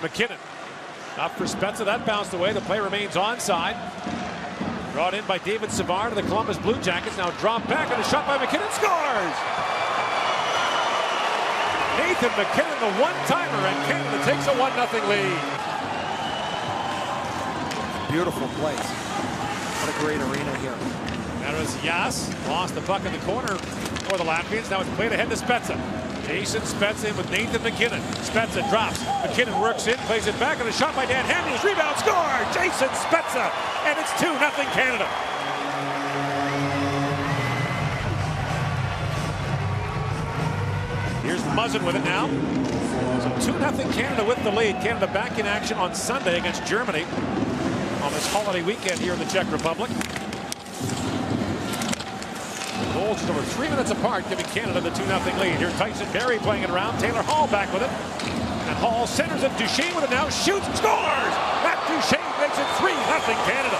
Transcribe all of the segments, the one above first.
McKinnon. Up for Spezza, that bounced away. The play remains onside. Brought in by David Savard to the Columbus Blue Jackets. Now dropped back and a shot by McKinnon. Scores! Nathan McKinnon, the one-timer, and Canada takes a 1-0 lead. Beautiful place. What a great arena here. That was Yas. Lost the puck in the corner for the Latvians. Now it's played ahead to Spezza. Jason Spezza in with Nathan McKinnon. Spezza drops. McKinnon works in, plays it back, and a shot by Dan Hamhuis. Rebound, score! Jason Spezza! And it's 2-0 Canada. Here's Muzzin with it now. So 2-0 Canada with the lead. Canada back in action on Sunday against Germany on this holiday weekend here in the Czech Republic. The goals just over 3 minutes apart, giving Canada the 2-0 lead. Here Tyson Barrie playing it around. Taylor Hall back with it. And Hall centers it. Duchesne with it now. Shoots, scores! Matt Duchesne makes it 3-0 Canada.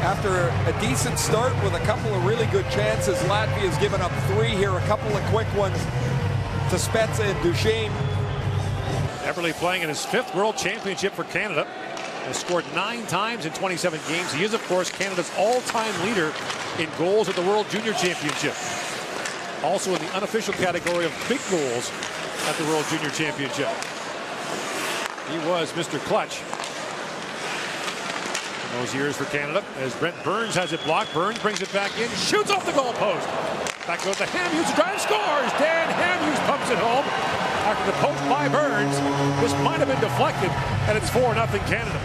After a decent start with a couple of really good chances, Latvia's given up 3 here. A couple of quick ones to Spezza and Duchesne. Eberle playing in his 5th World Championship for Canada. Has scored 9 times in 27 games. He is, of course, Canada's all-time leader in goals at the World Junior Championship. Also in the unofficial category of big goals at the World Junior Championship. He was Mr. Clutch in those years for Canada. As Brent Burns has it blocked. Burns brings it back in, shoots off the goalpost. Back goes to Hamhuis, drive, scores! Dan Hamhuis pumps it home. After the post by Burns, this might have been deflected, and it's 4-0 Canada.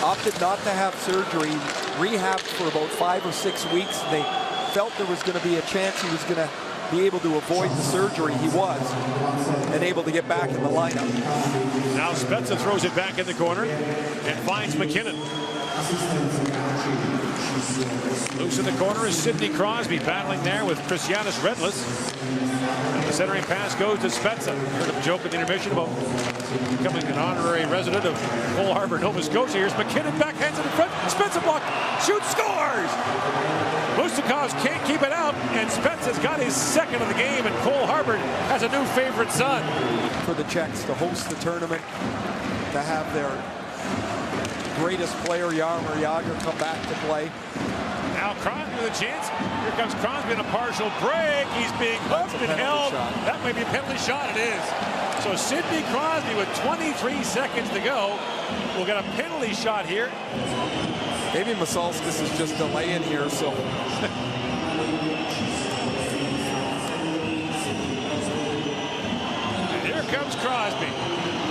Opted not to have surgery, rehabbed for about 5 or 6 weeks. They felt there was going to be a chance he was going to be able to avoid the surgery. He was, and able to get back in the lineup. Now Spezza throws it back in the corner and finds McKinnon. Loose in the corner is Sidney Crosby battling there with Christianis Redless. And the centering pass goes to Spezza. Heard him joke at the intermission about becoming an honorary resident of Cole Harbour, Nova Scotia. Here's McKinnon, backhands it in front. Spezza block, shoots, scores! Lustikovs can't keep it out, and Spezza's got his 2nd of the game, and Cole Harbour has a new favorite son. For the Czechs to host the tournament, to have their greatest player, Jaromir Jagr, come back to play. Now Crosby with a chance. Here comes Crosby in a partial break. He's being hooked and held. That may be a penalty shot. It is. So Sidney Crosby with 23 seconds to go will get a penalty shot here. Maybe Masalskis is just delaying here, so. And here comes Crosby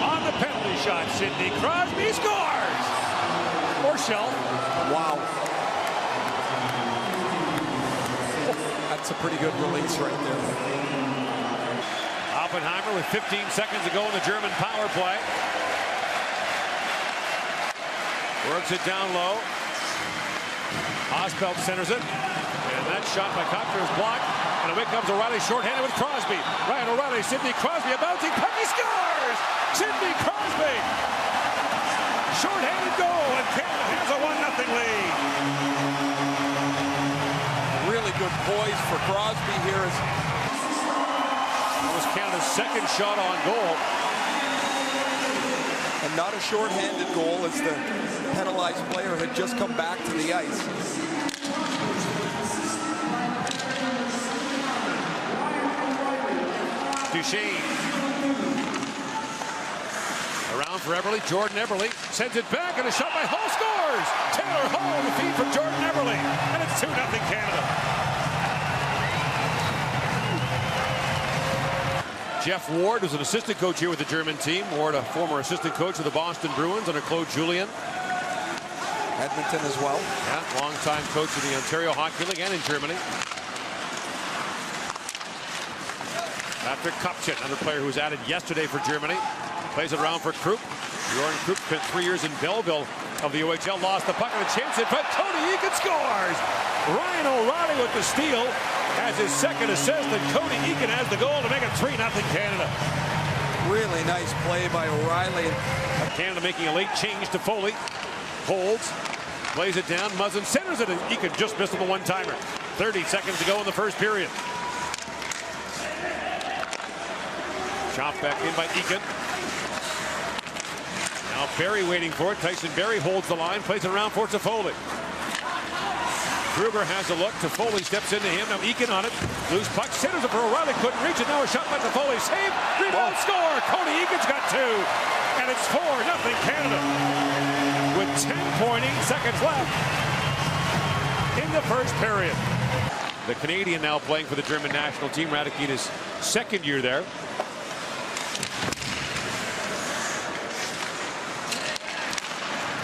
on the penalty shot. Sidney Crosby scores. Or Shelf. Wow. That's a pretty good release right there. Oppenheimer with 15 seconds to go in the German power play. Works it down low. Osbelt centers it. And that shot by Kopter is blocked. And away comes O'Reilly shorthanded with Crosby. Ryan O'Reilly, Sidney Crosby, a bouncing puck, he scores! Sidney Crosby! Shorthanded goal, and Canada has a 1-0 lead. Really good poise for Crosby here. That was Canada's 2nd shot on goal. And not a shorthanded goal, as the penalized player had just come back to the ice. Duchesne. Around for Eberle. Jordan Eberle sends it back, and a shot by Hall, scores! Taylor Hall, the feed from Jordan Eberle. And it's 2-0 Canada. Jeff Ward was an assistant coach here with the German team. Ward, a former assistant coach of the Boston Bruins under Claude Julien. Edmonton as well. Yeah, longtime coach of the Ontario Hockey League and in Germany. After Kupchak, another player who was added yesterday for Germany. Plays it around for Krupp. Jordan Krupp spent 3 years in Belleville of the OHL. Lost the puck and a chance in front. Cody Eakin scores! Ryan O'Reilly with the steal. Has his 2nd assist, and Cody Eakin has the goal to make it 3-0 Canada. Really nice play by O'Reilly. Canada making a late change to Foley. Holds, plays it down. Muzzin centers it, and Eakin just missed on the one-timer. 30 seconds to go in the 1st period. Shot back in by Eakin. Now Barry waiting for it. Tyson Barry holds the line, plays it around for Toffoli. Kruger has a look. Toffoli steps into him. Now Eakin on it. Loose puck. Centers it for O'Reilly. Couldn't reach it. Now a shot by Toffoli. Save. Rebound. Score. Cody Eakin's got 2. And it's 4-0 Canada. With 10.8 seconds left in the first period. The Canadian now playing for the German national team. Radikina's second year there.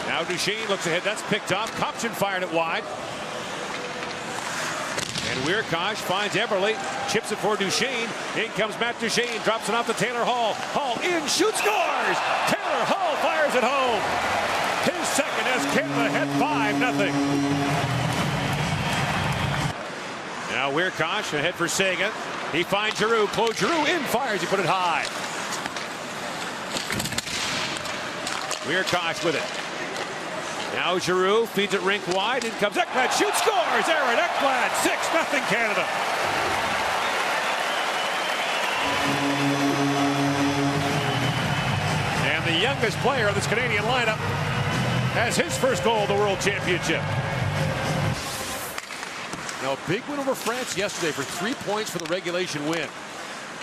Now Duchesne looks ahead. That's picked off. Kopchin fired it wide. And Weirkosh finds Eberle. Chips it for Duchesne. In comes Matt Duchesne. Drops it off to Taylor Hall. Hall in. Shoots. Scores! Taylor Hall fires it home. His second as Canada had 5-0. Now Weirkosh ahead for Sagan. He finds Giroux. Claude Giroux in. Fires. He put it high. Weirkosh with it. Now Giroux feeds it rink wide. In comes Ekblad. Shoots. Scores! Aaron Ekblad. 6-0 Canada. And the youngest player of this Canadian lineup has his first goal of the World Championship. Now a big win over France yesterday for 3 points for the regulation win.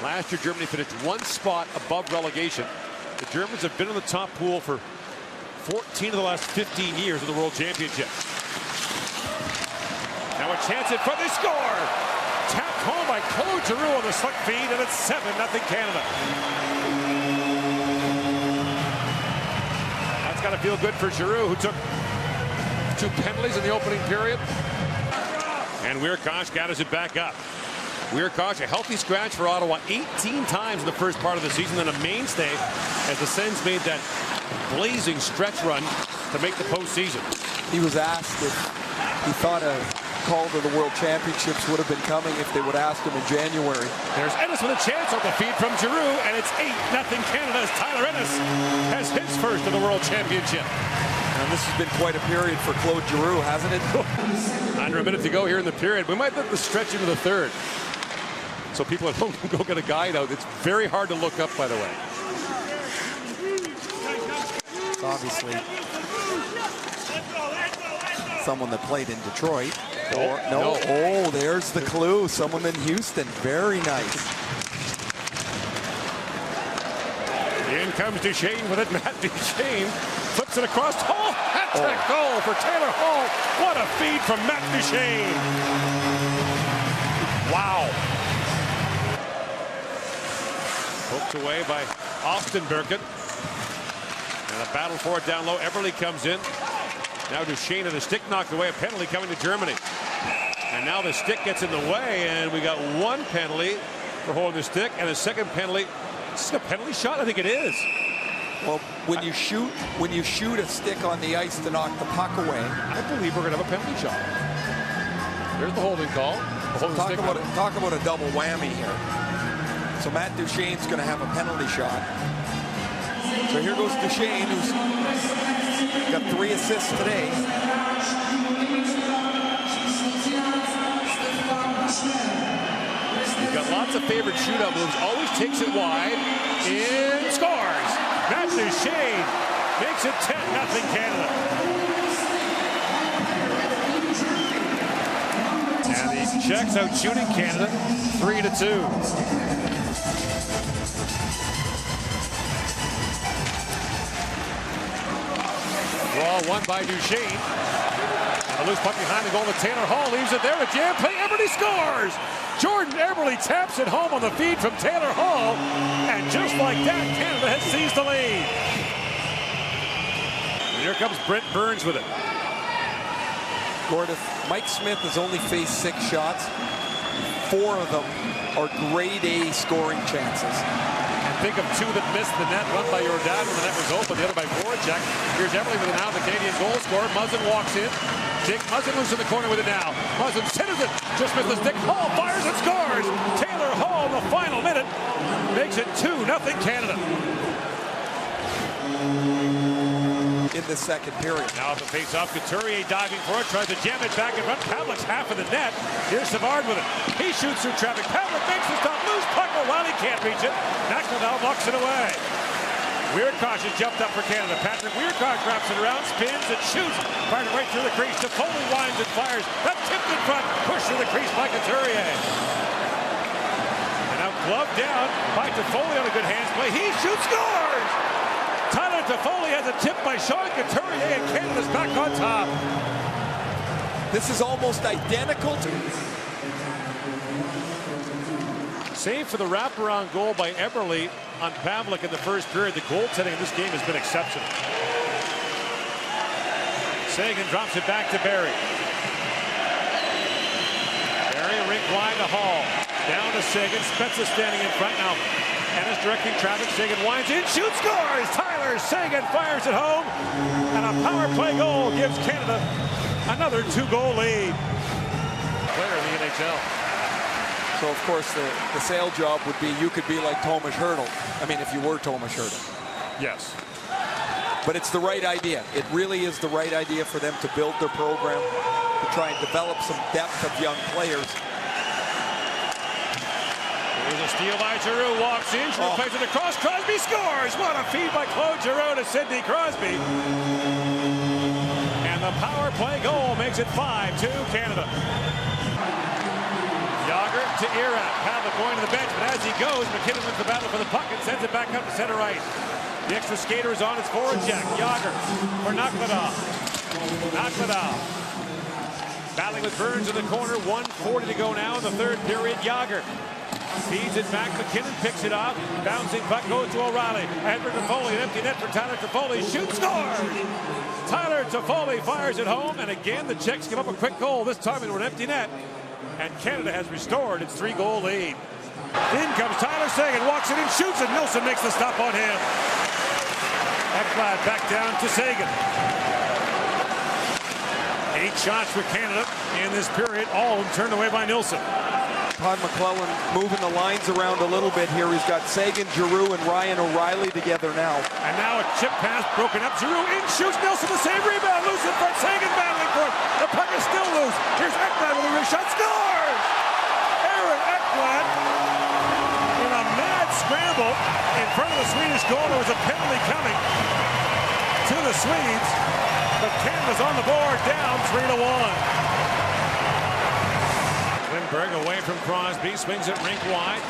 Last year Germany finished 1 spot above relegation. The Germans have been in the top pool for 14 of the last 15 years of the World Championship. Now a chance in front. They score! Tapped home by Claude Giroux on the slug feed, and it's 7-0 Canada. That's got to feel good for Giroux, who took 2 penalties in the opening period. And Weirkosh gathers it back up. Weirkosh, a healthy scratch for Ottawa 18 times in the first part of the season, and a mainstay as the Sens made that blazing stretch run to make the postseason. He was asked if he thought a call to the World Championships would have been coming if they would ask him in January. There's Ennis with a chance on the feed from Giroux, and it's 8-0 Canada as Tyler Ennis has his first of the World Championship. And this has been quite a period for Claude Giroux, hasn't it? Under a minute to go here in the period. We might let the stretch into the third, so people at home can go get a guide out. It's very hard to look up, by the way. It's obviously someone that played in Detroit. Or, no. Oh, there's the clue. Someone in Houston. Very nice. In comes Duchesne with it. Matt Duchesne flips it across. Hall. Hat-trick goal for Taylor Hall. What a feed from Matt Duchesne. Wow. Poked away by Austin Birkin. And a battle for it down low. Eberle comes in. Now Duchesne and the stick knocked away. A penalty coming to Germany. And now the stick gets in the way, and we got 1 penalty for holding the stick, and a second penalty. Is this a penalty shot? I think it is. Well, when you shoot a stick on the ice to knock the puck away, I believe we're going to have a penalty shot. There's the holding call. Talk about a double whammy here. So Matt Duchesne's going to have a penalty shot. So here goes Duchesne, who's got 3 assists today. He's got lots of favorite shootout moves. Always takes it wide. And scores. Matt Duchesne makes it 10-0 Canada. And the Czechs out shooting Canada 3-2. Draw won by Duchesne. A loose puck behind the goal to Taylor Hall. Leaves it there to jam play. Eberle scores. Jordan Eberle taps it home on the feed from Taylor Hall. And just like that, Canada has seized the lead. And here comes Brent Burns with it. Gordon, Mike Smith has only faced 6 shots. 4 of them are grade A scoring chances. Think of 2 that missed the net, one by Jordan when the net was open, the other by Voracek. Here's Eberle with it now, the Canadian goal scorer. Muzzin walks in. Jake Muzzin loose in the corner with it now. Muzzin centers it, just missed the stick. Hall fires and scores. Taylor Hall in the final minute makes it 2-0 Canada. In this second period. Now the face-off, Couturier diving for it, tries to jam it back in front. Pavlik's half of the net. Here's Savard with it. He shoots through traffic. Pavlik makes the stop. Loose puck. O'Reilly can't reach it. Nakladal knocks it away. Weirkosh has jumped up for Canada. Patrick Weirkosh wraps it around, spins and shoots. Fired right through the crease. Toffoli winds and fires. That's tipped in front. Pushed through the crease by Couturier. And now gloved down by Toffoli on a good hands play. He shoots, scores! Tyler Toffoli has a tip by Sean Couturier, and Canada's back on top. This is almost identical to... Save for the wraparound goal by Eberle on Pavlik in the first period. The goaltending in this game has been exceptional. Sagan drops it back to Barrie. Barrie rink wide to Hall. Down to Sagan. Spezza standing in front now. Ennis directing traffic. Sagan winds in, shoots, scores! Tyler Sagan fires it home. And a power play goal gives Canada another 2-goal lead. Player in the NHL. So, of course, the sale job would be you could be like Tomas Hertl. I mean, if you were Tomas Hertl. Yes. But it's the right idea. It really is the right idea for them to build their program, to try and develop some depth of young players. Here's a steal by Giroux, walks in, Giroux plays it across, Crosby scores! What a feed by Claude Giroux to Sidney Crosby. And the power play goal makes it 5-2 Canada. Yager to Irat. Pavlik going to the bench, but as he goes, McKinnon wins the battle for the puck and sends it back up to center right. The extra skater is on his forward check. Yager for Nakladal. Nakladal battling with Burns in the corner. 1:40 to go now in the third period. Yager feeds it back. McKinnon picks it off. Bouncing puck goes to O'Reilly. Edward Toffoli, an empty net for Tyler Toffoli. Shoots, scores! Tyler Toffoli fires it home, and again the Czechs give up a quick goal. This time into an empty net. And Canada has restored its 3-goal lead. In comes Tyler Sagan, walks it in, shoots it. Nilsson makes the stop on him. Ekblad back down to Sagan. 8 shots for Canada in this period, all of them turned away by Nilsson. Todd McClellan moving the lines around a little bit here. He's got Sagan, Giroux, and Ryan O'Reilly together now. And now a chip pass broken up. Giroux in, shoots. Nilsson the save, rebound, loose in front. Sagan battling for it. The puck is still loose. Here's Ekblad with a wrist shot, scores! Aaron Ekblad in a mad scramble in front of the Swedish goal. There was a penalty coming to the Swedes, but Canada's on the board, down 3-1. Lindbergh away from Crosby, swings it rink wide.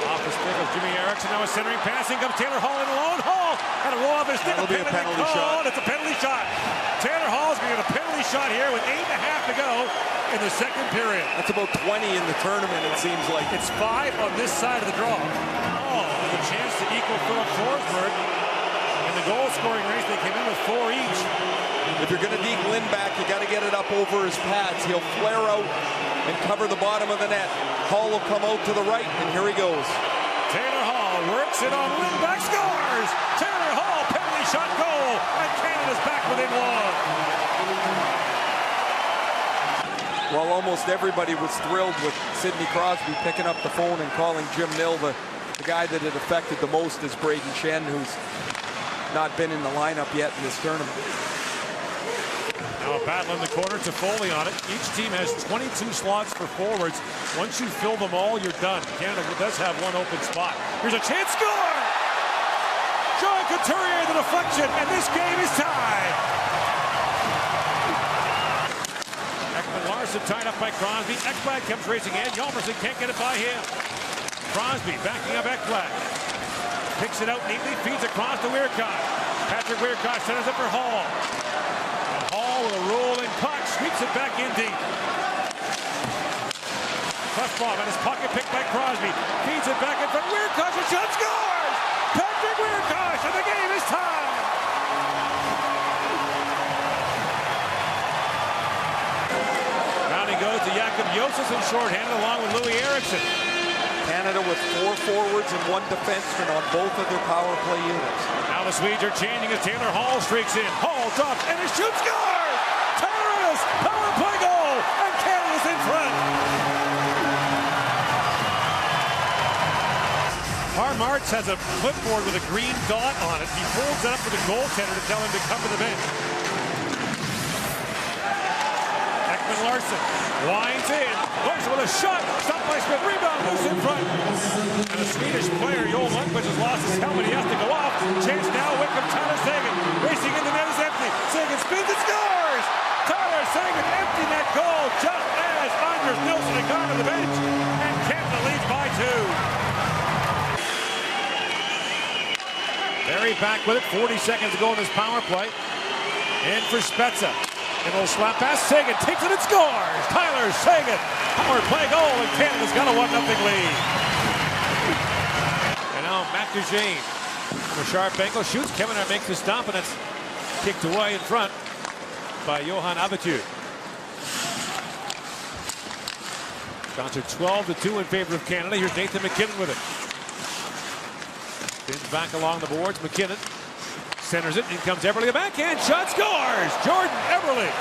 Off the stick of Jimmy Eriksson. Now a centering pass. In comes Taylor Hall in alone. Hall had a roll off his stick. That'll be a penalty shot. It's a penalty shot. Taylor Hall's going to get a penalty shot here with 8.5 to go in the second period. That's about 20 in the tournament, it seems like. It's 5 on this side of the draw. With a chance to equal Philip Forsberg. In the goal scoring race, they came in with 4 each. If you're going to deke Lynn back, you got to get it up over his pads. He'll flare out and cover the bottom of the net. Hall will come out to the right, and here he goes. Taylor Hall works it on Lindback, scores! Taylor Hall, penalty shot goal, and Canada's back within 1. Well, almost everybody was thrilled with Sidney Crosby picking up the phone and calling Jim Nill the guy that it affected the most is Braden Shen, who's not been in the lineup yet in this tournament. Now a battle in the corner, Toffoli on it. Each team has 22 slots for forwards. Once you fill them all, you're done. Canada does have one open spot. Here's a chance, score! Sean Couturier, the deflection, and this game is tied. Ekman-Larsson tied up by Crosby. Ekblad comes racing in. Hjalmarsson can't get it by him. Crosby backing up Ekblad. Picks it out neatly, feeds across to Weirkosh. Patrick Weirkosh sends it for Hall. Hall with a rolling puck, sweeps it back in deep. Klefbom and his pocket picked by Crosby. Feeds it back in front. Weirkosh, a shot, scores! Patrick Weirkosh, and the game is tied! Rounding goes to Jakob Josefs in shorthanded along with Louis Eriksson. Canada with 4 forwards and 1 defenseman on both of their power play units. Now the Swedes are changing as Taylor Hall streaks in. Hall drops and he shoots, score! Tyler Ennis, power play goal, and Canada's in front. Martz has a clipboard with a green dot on it. He folds it up to the goaltender to tell him to come to the bench. Larson winds in. Larson with a shot. Stopped by Smith. Rebound. Loose in front. And a Swedish player, Joel Lundqvist, has lost his helmet. He has to go off. Chance now. Wickham. Tyler Seguin. Racing in the net is empty. Seguin spins and scores. Tyler Seguin empty net goal just as Anders Nilsson had gone to the bench. And Canada leads by 2. Barry back with it. 40 seconds to go in this power play. In for Spezza. A little slap pass. Seguin takes it and scores. Tyler Seguin. Power play goal, and Canada's got a 1-0 lead. And now Matt Duchesne. For sharp angle. Shoots. Kevin makes the stop, and it's kicked away in front by Johan Abitude. Shots are 12-2 in favor of Canada. Here's Nathan MacKinnon with it. Spins back along the boards. MacKinnon centers it. In comes Eberle. A backhand shot. Scores! Jordan Eberle.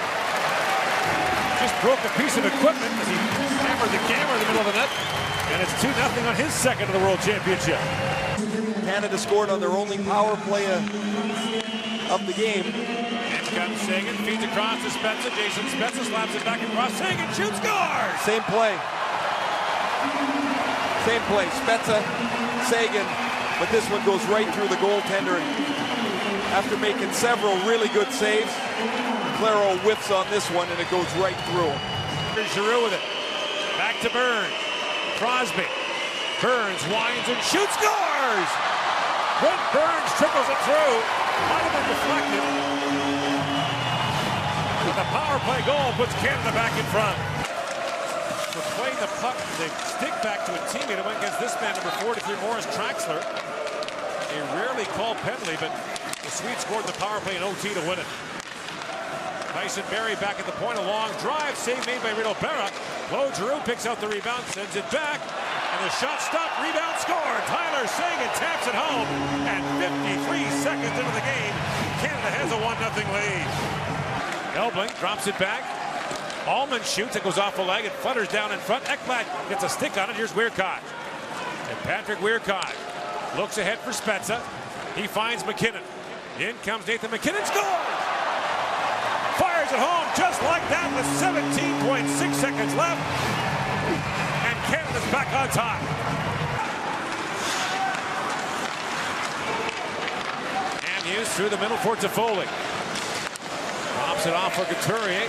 Just broke a piece of equipment as he hammered the camera in the middle of the net. And it's 2-0 on his second of the World Championship. Canada scored on their only power play of the game. In comes Seguin. Feeds across to Spezza. Jason Spezza slaps it back across. Seguin shoots. Scores! Same play. Same play. Spezza, Seguin. But this one goes right through the goaltender. After making several really good saves, Claro whiffs on this one, and it goes right through. Here's Giroux with it. Back to Burns. Crosby. Burns winds and shoots. Scores! Brent Burns trickles it through. Might have been deflected. But the power play goal puts Canada back in front. For playing the puck, they stick back to a teammate. It went against this man, number 43, Morris Traxler. A rarely called penalty, but the Swedes scored the power play in OT to win it. Tyson Barrie back at the point. A long drive. Save made by Riddle Berra. Claude Giroux picks out the rebound, sends it back. And the shot stopped. Rebound score. Tyler Seguin taps it home. And 53 seconds into the game, Canada has a 1-0 lead. Elbling drops it back. Allman shoots. It goes off the leg. It flutters down in front. Ekblad gets a stick on it. Here's Weirkott. And Patrick Weirkott looks ahead for Spezza. He finds MacKinnon. In comes Nathan MacKinnon. Scores! Fires it home just like that with 17.6 seconds left. And Canada's back on top. And Hughes through the middle for Toffoli. Drops it off for Couturier.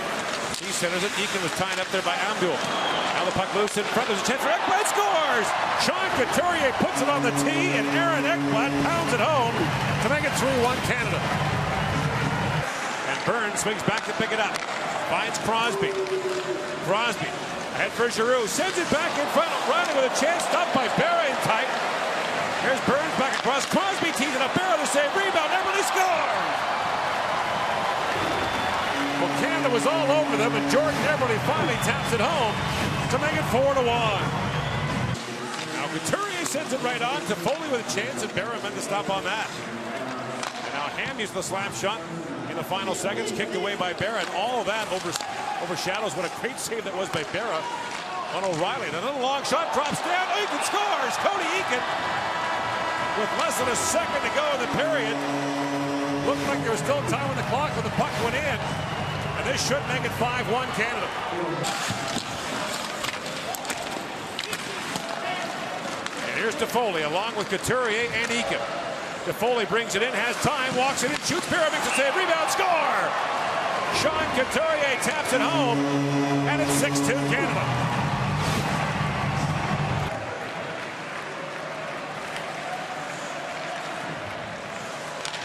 He centers it. Eakin was tied up there by Abdul. Now the puck loose in front. There's a chance for Ekblad. Scores! Sean Couturier puts it on the tee, and Aaron Ekblad pounds it home to make it 3-1 Canada. And Burns swings back to pick it up. Finds Crosby. Crosby ahead for Giroux. Sends it back in front. Riley with a chance. Stopped by Berra in tight. Here's Burns back across. Crosby tees it up. Berra the save. Rebound. Eberle scores! Well, Canada was all over them, and Jordan Eberle finally taps it home to make it 4-1. Now Couturier sends it right on. Toffoli with a chance, and Berra meant to stop on that. And now Hamby's the slap shot in the final seconds, kicked away by Berra, and all of that overshadows what a great save that was by Berra on O'Reilly. And another long shot drops down. Eakin scores! Cody Eakin with less than a second to go in the period. Looked like there was still time on the clock when the puck went in. And this should make it 5-1 Canada. And here's Toffoli along with Couturier and Eakin. Toffoli brings it in, has time, walks it in, shoots. Berra makes a save, rebound, score! Sean Couturier taps it home, and it's 6-2 Canada.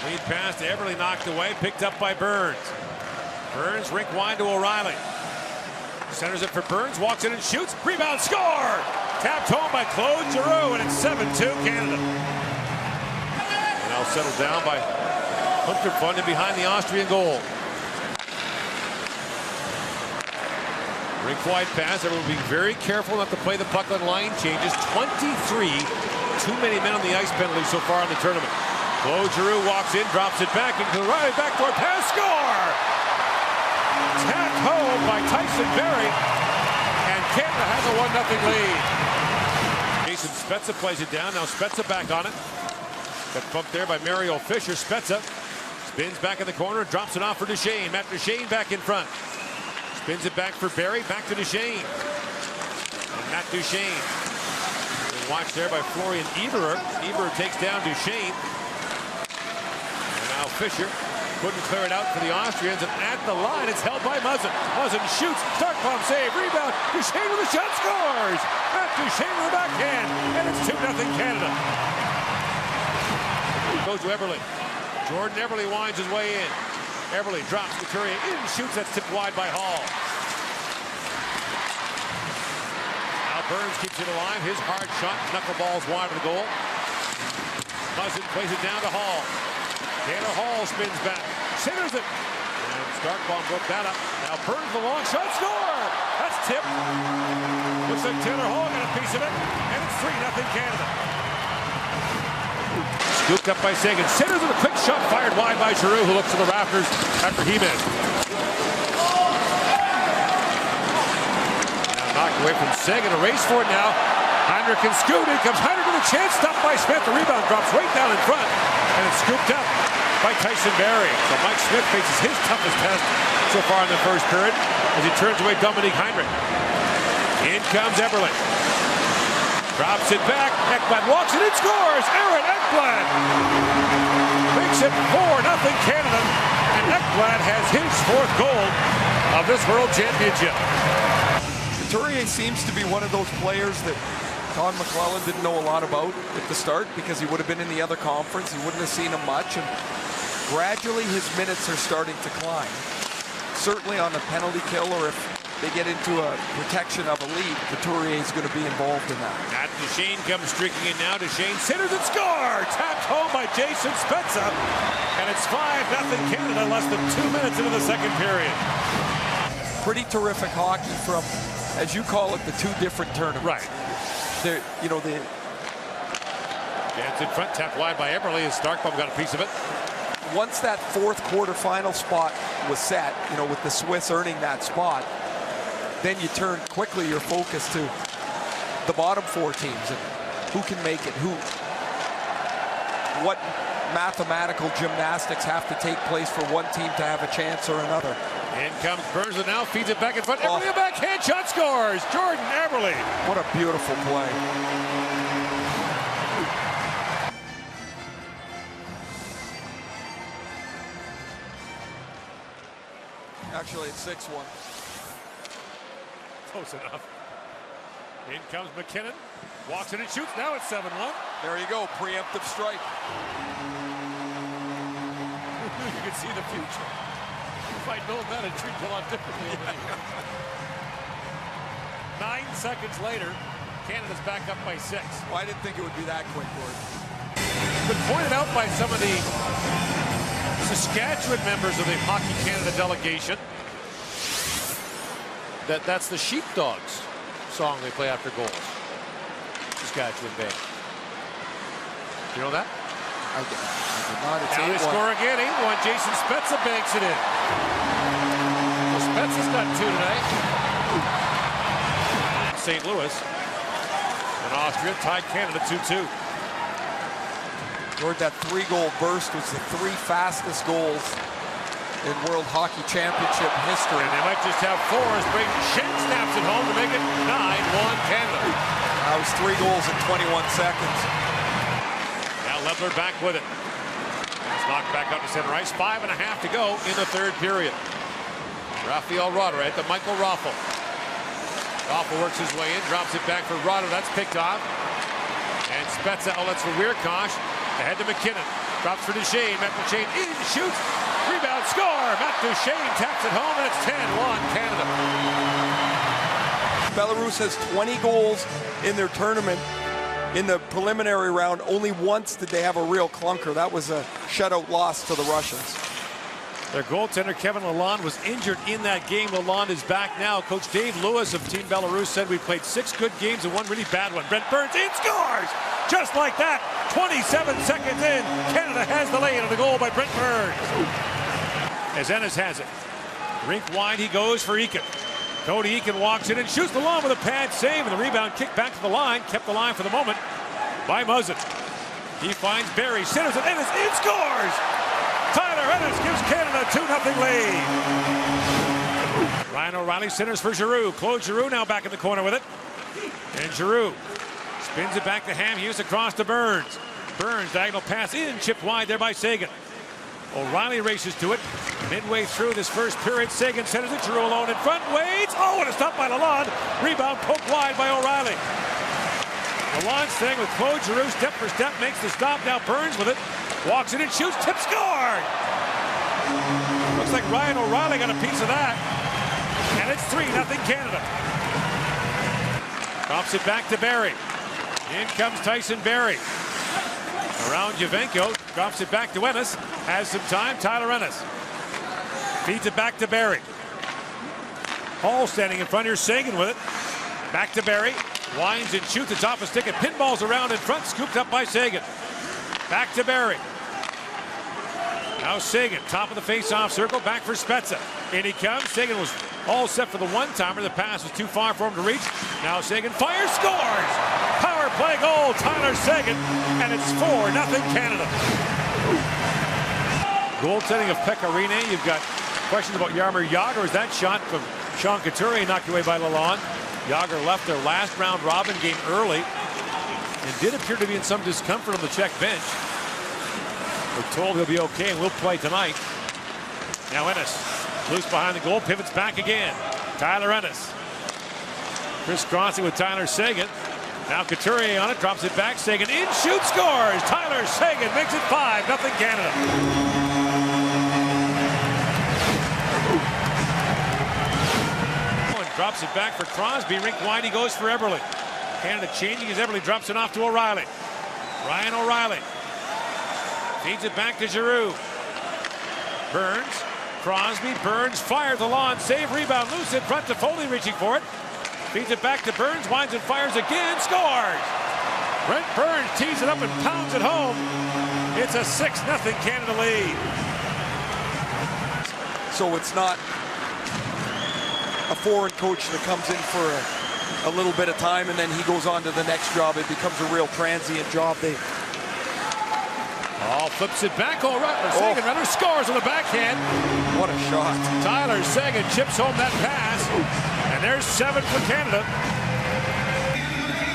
Lead pass to Eberle, knocked away, picked up by Burns. Burns, rink wide to O'Reilly. Centers it for Burns, walks in and shoots. Rebound, score! Tapped home by Claude Giroux, and it's 7-2 Canada. And now settled down by Hunter Funden behind the Austrian goal. Rink wide pass. Everyone will be very careful not to play the puck on line changes. 23 too many men on the ice penalty so far in the tournament. Claude Giroux walks in, drops it back into the right backdoor pass. Score! Tapped home by Tyson Barrie, and Canada has a 1-0 lead. Jason Spezza plays it down. Now Spezza back on it. Got bumped there by Mario Fisher. Spezza spins back in the corner, drops it off for Duchesne. Matt Duchesne back in front. Spins it back for Barry, back to Duchesne. And Matt Duchesne. Watched there by Florian Eberer. Eberer takes down Duchesne. And now Fisher couldn't clear it out for the Austrians. And at the line, it's held by Muzzin. Muzzin shoots. Start bomb save. Rebound. Duchesne with a shot. Scores! Matt Duchesne with the backhand. And it's 2-0 Canada. Goes to Eberle. Jordan Eberle winds his way in. Eberle drops Couturier in. Shoots. That's tipped wide by Hall. Burns keeps it alive. His hard shot. Knuckleballs wide of the goal. Muzzin plays it down to Hall. Taylor Hall spins back. Centers it. And Starkbaum broke that up. Now Burns the long shot. Score! That's tipped. Looks like Taylor Hall got a piece of it. And it's 3-0 Canada. Scooped up by Seguin. Centers with a quick shot fired wide by Giroux, who looks to the rafters after he missed. Knocked away from Seguin, a race for it now. Heinrich can scoot, in comes Heinrich with a chance, stopped by Smith. The rebound drops right down in front, and it's scooped up by Tyson Barrie. So Mike Smith faces his toughest test so far in the first period as he turns away Dominique Heinrich. In comes Eberle. Drops it back, Ekblad walks it and scores! Aaron Ekblad makes it 4-0 Canada, and Ekblad has his 4th goal of this World Championship. Couturier seems to be one of those players that Todd McClellan didn't know a lot about at the start because he would have been in the other conference. He wouldn't have seen him much, and gradually his minutes are starting to climb. Certainly on the penalty kill, or if they get into a protection of a lead, Couturier is going to be involved in that. Matt Duchesne comes streaking in now. Duchesne centers and score! Tapped home by Jason Spezza, and it's 5-0 Canada less than 2 minutes into the second period. Pretty terrific hockey from, as you call it, the 2 different tournaments. Right. They're, you know, the Gets in front, tapped wide by Eberle, as Starkbaum got a piece of it. Once that 4th quarterfinal spot was set, you know, with the Swiss earning that spot, then you turn quickly your focus to the bottom 4 teams and who can make it, what mathematical gymnastics have to take place for one team to have a chance or another. In comes Burns and now feeds it back in front. Eberle, a backhand shot, scores! Jordan Eberle. What a beautiful play. Actually, it's 6-1. Close enough. In comes McKinnon. Walks in and shoots. Now it's 7-1. There you go. Preemptive strike. You can see the future. If I'd known that, I'd treat it a lot differently over here. 9 seconds later, Canada's back up by 6. Well, I didn't think it would be that quick, Gord. It's been pointed out by some of the Saskatchewan members of the Hockey Canada delegation that's the Sheepdogs song they play after goals. Saskatchewan Bay. You know that? I did not. It's now they score again, 8-1. Jason Spezza banks it in. Well, Spezza's got 2 tonight. St. Louis and Austria tied Canada 2-2. Gord, that 3-goal burst was the 3 fastest goals in World Hockey Championship history. And they might just have 4 as Brayden Schenn snaps it home to make it 9-1 Canada. That was 3 goals in 21 seconds. Now Lebler back with it. It's knocked back up to center ice. 5.5 to go in the 3rd period. Rafael Roder at the Michael Raffel. Raffel works his way in, drops it back for Roder. That's picked off. And Spezza outlets for Weirkosh. Ahead to McKinnon. Drops for Duchesne. Matt Duchesne in, shoots. Rebound, score. Matt Duchesne taps it home, and it's 10-1 Canada. Belarus has 20 goals in their tournament. In the preliminary round, only once did they have a real clunker. That was a shutout loss to the Russians. Their goaltender, Kevin Lalonde, was injured in that game. Lalonde is back now. Coach Dave Lewis of Team Belarus said we played 6 good games and 1 really bad one. Brent Burns in, scores! Just like that, 27 seconds in, Canada has the lay into the goal by Brent Burns. As Ennis has it. Rink wide, he goes for Eakin. Cody Eakin walks in and shoots the long with a pad save, and the rebound kicked back to the line, kept the line for the moment by Muzzin. He finds Barry, centers it, Ennis in, scores! Tyler Ennis gives Canada a 2-0 lead. Ryan O'Reilly centers for Giroux. Claude Giroux now back in the corner with it. And Giroux spins it back to Ham Hughes across to Burns. Burns, diagonal pass in, chipped wide there by Seguin. O'Reilly races to it. Midway through this first period, Seguin centers it. Giroux alone in front, waits. Oh, and a stop by Lalonde. Rebound poked wide by O'Reilly. Lalonde staying with Claude Giroux, step for step, makes the stop. Now Burns with it. Walks in and shoots, tip, scored! Looks like Ryan O'Reilly got a piece of that. And it's 3-0 Canada. Drops it back to Barry. In comes Tyson Barry. Around Javenko, drops it back to Ennis. Has some time, Tyler Ennis. Feeds it back to Barry. Hall standing in front here, Seguin with it. Back to Barry. Winds and shoots, it's off a stick and pinballs around in front, scooped up by Seguin. Back to Barry. Now Seguin, top of the face-off circle, back for Spezza. In he comes. Seguin was all set for the one-timer. The pass was too far for him to reach. Now Seguin fires, scores! Power play goal, Tyler Seguin, and it's 4-0 Canada. Goaltending of Pecorine. You've got questions about Jaromir Jagr. Is that shot from Sean Couturier knocked away by Lalonde? Jagr left their last round robin game early and did appear to be in some discomfort on the Czech bench. We're told he'll be okay and will play tonight. Now Ennis, loose behind the goal, pivots back again. Tyler Ennis. Crisscrossing with Tyler Seguin. Now Couturier on it, drops it back. Seguin in, shoots, scores! Tyler Seguin makes it 5-0 Canada. Drops it back for Crosby. Rink wide, he goes for Eberle. Canada changing as Eberle drops it off to O'Reilly. Ryan O'Reilly feeds it back to Giroux. Burns, Crosby, Burns fires the lawn, save, rebound, loose in front to Foley reaching for it. Feeds it back to Burns, winds and fires again, scores! Brent Burns tees it up and pounds it home. It's a 6-0 Canada lead. So it's not a foreign coach that comes in for a little bit of time and then he goes on to the next job. It becomes a real transient job. Flips it back. Seguin rather scores on the backhand. What a shot. Tyler Seguin chips home that pass. And there's 7 for Canada.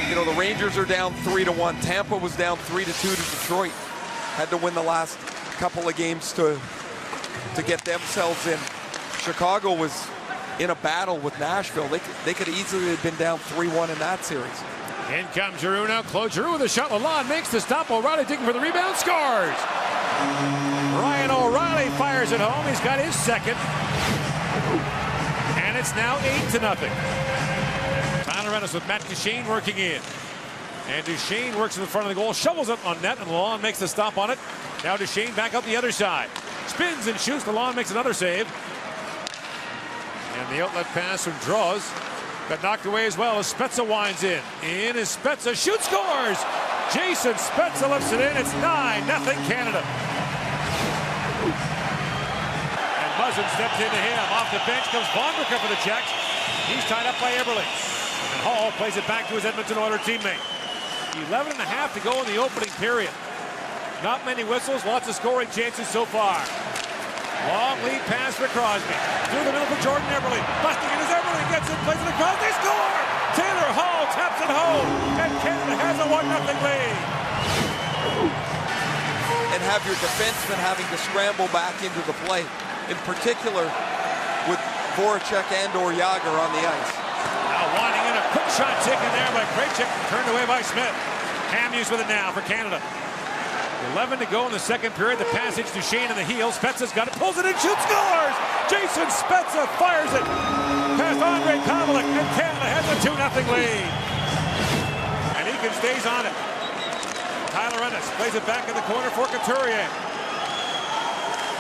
You know, the Rangers are down 3-1. Tampa was down 3-2 to Detroit. Had to win the last couple of games to get themselves in. Chicago was in a battle with Nashville. They could easily have been down 3-1 in that series. In comes Giroux now. Claude Giroux with a shot. Lalonde makes the stop. O'Reilly digging for the rebound. Scores! Ryan O'Reilly fires it home. He's got his second. And it's now 8-0. Tyler Ennis with Matt Duchene working in. And Duchene works in the front of the goal. Shovels it on net. And Lalonde makes the stop on it. Now Duchene back up the other side. Spins and shoots. Lalonde makes another save. And the outlet pass from Draws got knocked away as well as Spezza winds in. In is Spezza, shoots, scores! Jason Spezza lifts it in. It's 9-0 Canada. And Muzzin steps into him. Off the bench comes Vonderker for the Czechs. He's tied up by Eberle. And Hall plays it back to his Edmonton Oilers teammate. 11.5 to go in the opening period. Not many whistles, lots of scoring chances so far. Long lead pass for Crosby. Through the middle for Jordan Eberle. Busting it as Eberle gets it, plays it across. They score! Taylor Hall taps it home. And Canada has a 1-0 lead. And have your defensemen having to scramble back into the play. In particular, with Voracek and or Jagr on the ice. Now winding in a quick shot taken there by Krejcik. Turned away by Smith. Ham Hughes with it now for Canada. 11 to go in the second period. The passage to Shane in the heel. Spezza's got it, pulls it in, shoots, scores! Jason Spezza fires it past Andre Pavlik, and Canada has a 2-0 lead. And Eakin stays on it. Tyler Ennis plays it back in the corner for Couturier.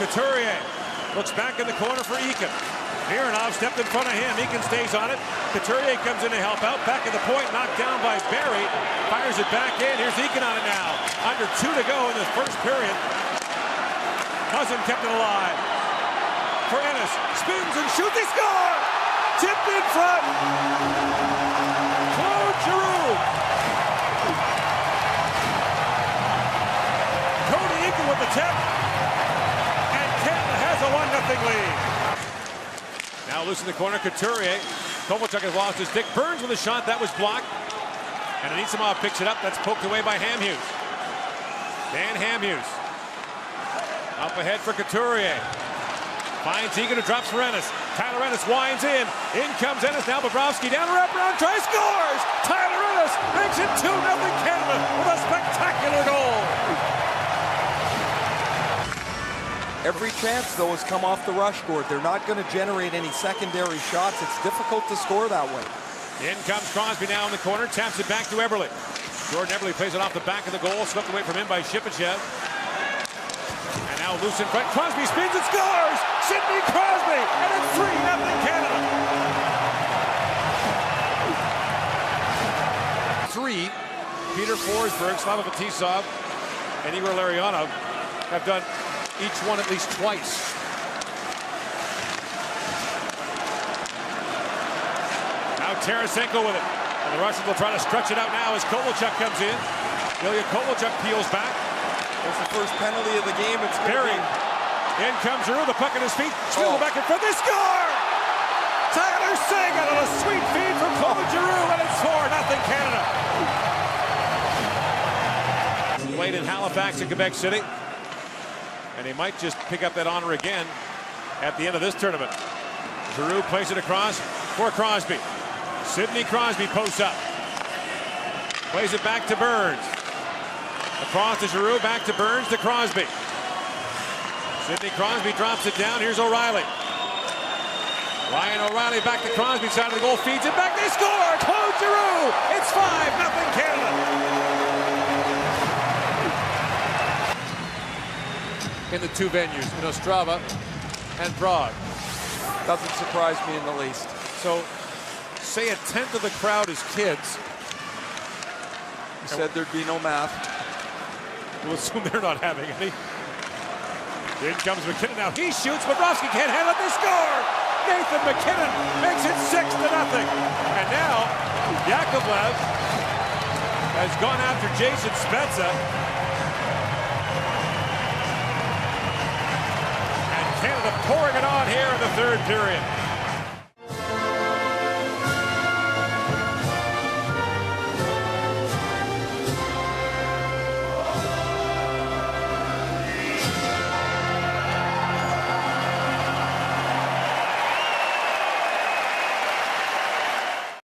Couturier looks back in the corner for Eakin. Mironov stepped in front of him. Eakin stays on it. Couturier comes in to help out. Back at the point, knocked down by Barry. Fires it back in. Here's Eakin on it now. Under 2 to go in the first period. Muzzin kept it alive. For Ennis. Spins and shoots. They score! Tipped in front. Claude Giroux. Cody Eakin with the tip. And Canada has a 1-0 lead. Now loose in the corner, Couturier. Kovalchuk has lost his stick. Burns with a shot. That was blocked. And Anisimov picks it up. That's poked away by Hamhuis. Dan Hamhuis. Up ahead for Couturier. Finds Eakin, who drops for Ennis. Tyler Ennis winds in. In comes Ennis. Now Bobrovsky down, wraparound, try, scores! Tyler Ennis makes it 2-0 Canada with a spectacular goal. Every chance, though, has come off the rush board. They're not going to generate any secondary shots. It's difficult to score that way. In comes Crosby now in the corner. Taps it back to Eberle. Jordan Eberle plays it off the back of the goal. Swept away from him by Shipachev. And now loose in front. Crosby spins and scores! Sidney Crosby! And it's 3-0 Canada. 3. Peter Forsberg, Slava Fetisov, and Igor Larionov have done each one at least twice. Now Tarasenko with it. And the Russians will try to stretch it out now as Kovalchuk comes in. Ilya Kovalchuk peels back. That's the first penalty of the game. It's Buried. In comes Giroux, the puck at his feet. Still back in front. They score! Tyler Seguin on a sweet feed from Claude Giroux, and it's 4-0 Canada. Played in Halifax and Quebec City. And he might just pick up that honor again at the end of this tournament. Giroux plays it across for Crosby. Sidney Crosby posts up. Plays it back to Burns. Across to Giroux, back to Burns, to Crosby. Sidney Crosby drops it down. Here's O'Reilly. Ryan O'Reilly back to Crosby, side of the goal, feeds it back. They score! Claude Giroux! It's 5-0 Canada. In the two venues, in Ostrava and Prague. Doesn't surprise me in the least. So, say 1/10 of the crowd is kids. You said there'd be no math. We'll assume they're not having any. In comes McKinnon now. He shoots. Bobrovsky can't handle it. They score! Nathan McKinnon makes it 6-0. And now, Yakovlev has gone after Jason Spezza. And Canada pouring it on here in the third period.